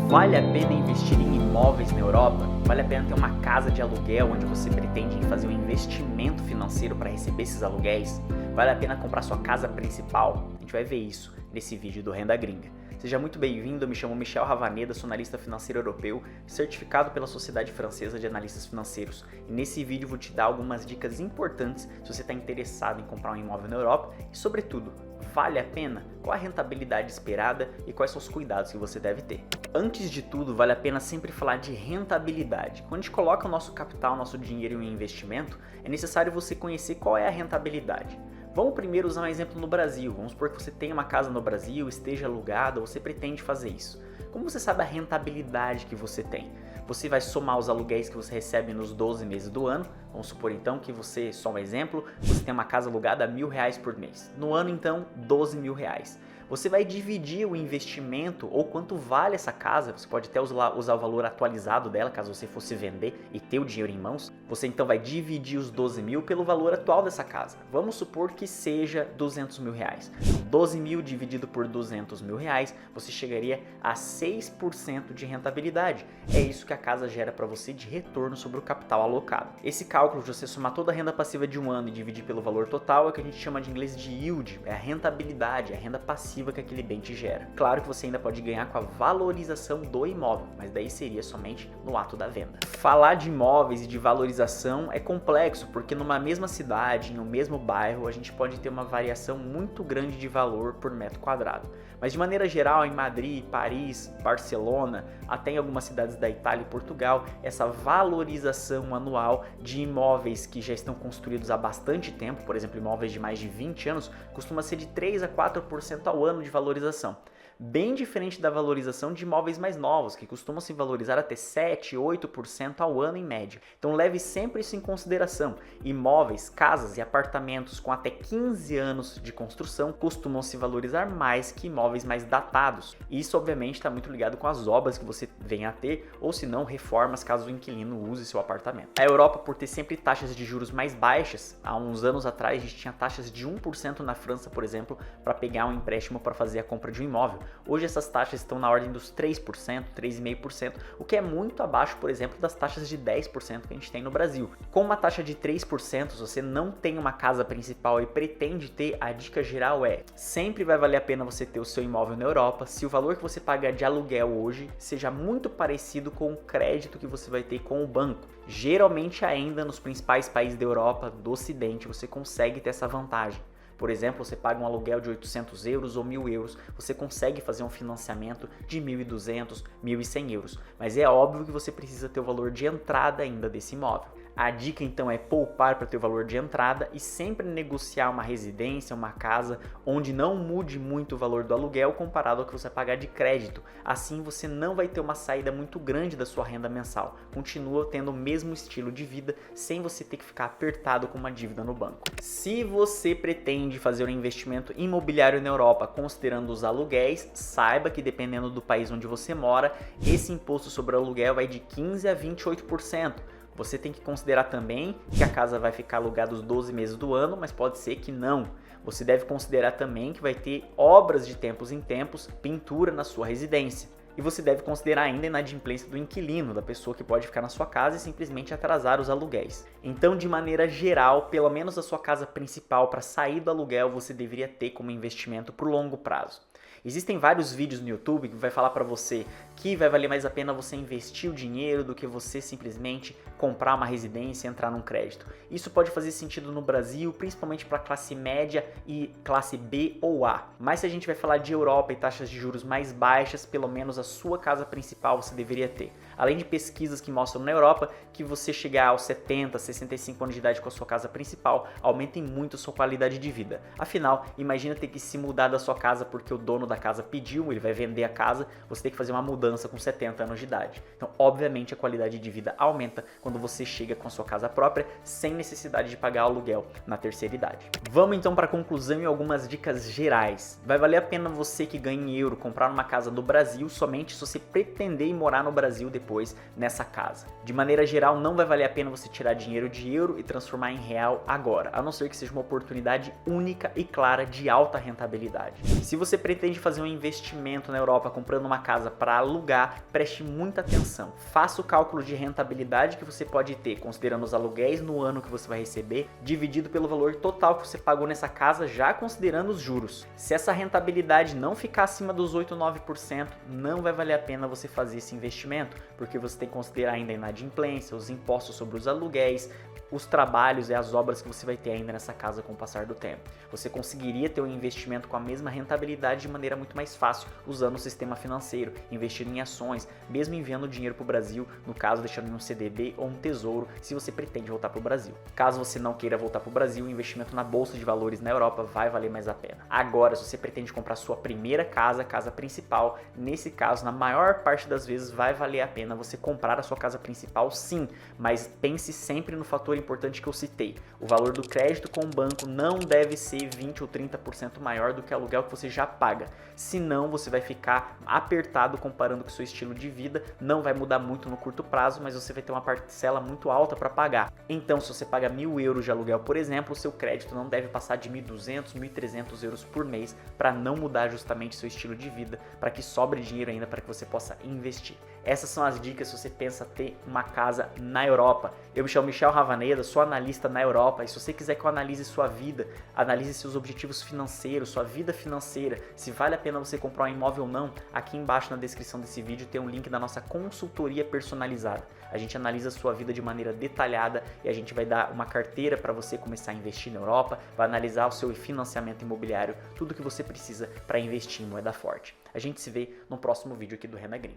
Vale a pena investir em imóveis na Europa? Vale a pena ter uma casa de aluguel onde você pretende fazer um investimento financeiro para receber esses aluguéis? Vale a pena comprar sua casa principal? A gente vai ver isso nesse vídeo do Renda Gringa. Seja muito bem-vindo, eu me chamo Michel Ravaneda, sou analista financeiro europeu, certificado pela Sociedade Francesa de Analistas Financeiros. E nesse vídeo vou te dar algumas dicas importantes se você está interessado em comprar um imóvel na Europa e, sobretudo, vale a pena? Qual a rentabilidade esperada e quais são os cuidados que você deve ter? Antes de tudo, vale a pena sempre falar de rentabilidade. Quando a gente coloca o nosso capital, nosso dinheiro em um investimento, é necessário você conhecer qual é a rentabilidade. Vamos primeiro usar um exemplo no Brasil. Vamos supor que você tem uma casa no Brasil, esteja alugada, ou você pretende fazer isso. Como você sabe a rentabilidade que você tem? Você vai somar os aluguéis que você recebe nos 12 meses do ano. Vamos supor então que você, só um exemplo, você tem uma casa alugada a R$1.000 por mês. No ano então, R$12.000. Você vai dividir o investimento ou quanto vale essa casa, você pode até usar o valor atualizado dela, caso você fosse vender e ter o dinheiro em mãos. Você então vai dividir os 12 mil pelo valor atual dessa casa. Vamos supor que seja R$200.000. 12 mil dividido por R$200.000, você chegaria a 6% de rentabilidade. É isso que a casa gera para você de retorno sobre o capital alocado. Esse cálculo de você somar toda a renda passiva de um ano e dividir pelo valor total é o que a gente chama de inglês de yield, é a rentabilidade, é a renda passiva que aquele bem te gera. Claro que você ainda pode ganhar com a valorização do imóvel, mas daí seria somente no ato da venda. Falar de imóveis e de valorização é complexo, porque numa mesma cidade, em um mesmo bairro, a gente pode ter uma variação muito grande de valor por metro quadrado. Mas de maneira geral, em Madrid, Paris, Barcelona, até em algumas cidades da Itália e Portugal, essa valorização anual de imóveis que já estão construídos há bastante tempo, por exemplo, imóveis de mais de 20 anos, costuma ser de 3 a 4% ao ano de valorização. Bem diferente da valorização de imóveis mais novos, que costumam se valorizar até 7, 8% ao ano em média. Então leve sempre isso em consideração. Imóveis, casas e apartamentos com até 15 anos de construção costumam se valorizar mais que imóveis mais datados. Isso obviamente está muito ligado com as obras que você venha a ter, ou se não, reformas caso o inquilino use seu apartamento. A Europa, por ter sempre taxas de juros mais baixas, há uns anos atrás a gente tinha taxas de 1% na França, por exemplo, para pegar um empréstimo para fazer a compra de um imóvel. Hoje essas taxas estão na ordem dos 3%, 3,5%, o que é muito abaixo, por exemplo, das taxas de 10% que a gente tem no Brasil. Com uma taxa de 3%, se você não tem uma casa principal e pretende ter, a dica geral é: sempre vai valer a pena você ter o seu imóvel na Europa se o valor que você paga de aluguel hoje seja muito parecido com o crédito que você vai ter com o banco. Geralmente ainda nos principais países da Europa, do Ocidente, você consegue ter essa vantagem. Por exemplo, você paga um aluguel de 800 euros ou 1.000 euros, você consegue fazer um financiamento de 1.200, 1.100 euros. Mas é óbvio que você precisa ter o valor de entrada ainda desse imóvel. A dica então é poupar para ter o valor de entrada e sempre negociar uma residência, uma casa, onde não mude muito o valor do aluguel comparado ao que você pagar de crédito. Assim você não vai ter uma saída muito grande da sua renda mensal. Continua tendo o mesmo estilo de vida sem você ter que ficar apertado com uma dívida no banco. Se você pretende fazer um investimento imobiliário na Europa considerando os aluguéis, saiba que dependendo do país onde você mora, esse imposto sobre o aluguel vai de 15% a 28%. Você tem que considerar também que a casa vai ficar alugada os 12 meses do ano, mas pode ser que não. Você deve considerar também que vai ter obras de tempos em tempos, pintura na sua residência. E você deve considerar ainda a inadimplência do inquilino, da pessoa que pode ficar na sua casa e simplesmente atrasar os aluguéis. Então, de maneira geral, pelo menos a sua casa principal para sair do aluguel você deveria ter como investimento por longo prazo. Existem vários vídeos no YouTube que vai falar para você que vai valer mais a pena você investir o dinheiro do que você simplesmente comprar uma residência e entrar num crédito. Isso pode fazer sentido no Brasil, principalmente para classe média e classe B ou A. Mas se a gente vai falar de Europa e taxas de juros mais baixas, pelo menos a sua casa principal você deveria ter. Além de pesquisas que mostram na Europa que você chegar aos 70, 65 anos de idade com a sua casa principal, aumenta muito a sua qualidade de vida. Afinal, imagina ter que se mudar da sua casa porque o dono da casa pediu, ele vai vender a casa, você tem que fazer uma mudança com 70 anos de idade. Então, obviamente, a qualidade de vida aumenta quando você chega com a sua casa própria, sem necessidade de pagar aluguel na terceira idade. Vamos então para a conclusão e algumas dicas gerais. Vai valer a pena você que ganha em euro comprar uma casa no Brasil somente se você pretender morar no Brasil depois nessa casa. De maneira geral, não vai valer a pena você tirar dinheiro de euro e transformar em real agora, a não ser que seja uma oportunidade única e clara de alta rentabilidade. Se você pretende fazer um investimento na Europa comprando uma casa para alugar, alugar, preste muita atenção. Faça o cálculo de rentabilidade que você pode ter, considerando os aluguéis no ano que você vai receber, dividido pelo valor total que você pagou nessa casa, já considerando os juros. Se essa rentabilidade não ficar acima dos 8 ou 9%, não vai valer a pena você fazer esse investimento, porque você tem que considerar ainda a inadimplência, os impostos sobre os aluguéis, os trabalhos e as obras que você vai ter ainda nessa casa com o passar do tempo. Você conseguiria ter um investimento com a mesma rentabilidade de maneira muito mais fácil, usando o sistema financeiro, investindo em ações, mesmo enviando dinheiro para o Brasil, no caso deixando em um CDB ou um tesouro, se você pretende voltar para o Brasil. Caso você não queira voltar para o Brasil, o investimento na Bolsa de Valores na Europa vai valer mais a pena. Agora, se você pretende comprar sua primeira casa, casa principal, nesse caso, na maior parte das vezes, vai valer a pena você comprar a sua casa principal, sim, mas pense sempre no fator importante que eu citei. O valor do crédito com o banco não deve ser 20 ou 30% maior do que o aluguel que você já paga. Senão você vai ficar apertado comparando com o seu estilo de vida, não vai mudar muito no curto prazo, mas você vai ter uma parcela muito alta para pagar. Então, se você paga 1.000 euros de aluguel, por exemplo, o seu crédito não deve passar de 1.200, 1.300 euros por mês, para não mudar justamente seu estilo de vida, para que sobre dinheiro ainda para que você possa investir. Essas são as dicas se você pensa ter uma casa na Europa. Eu me chamo Michel Ravaneda, sou analista na Europa, e se você quiser que eu analise sua vida, analise seus objetivos financeiros, sua vida financeira, se vale a pena você comprar um imóvel ou não, aqui embaixo na descrição desse vídeo tem um link da nossa consultoria personalizada. A gente analisa a sua vida de maneira detalhada e a gente vai dar uma carteira para você começar a investir na Europa, vai analisar o seu financiamento imobiliário, tudo que você precisa para investir em moeda forte. A gente se vê no próximo vídeo aqui do Renda Gringa.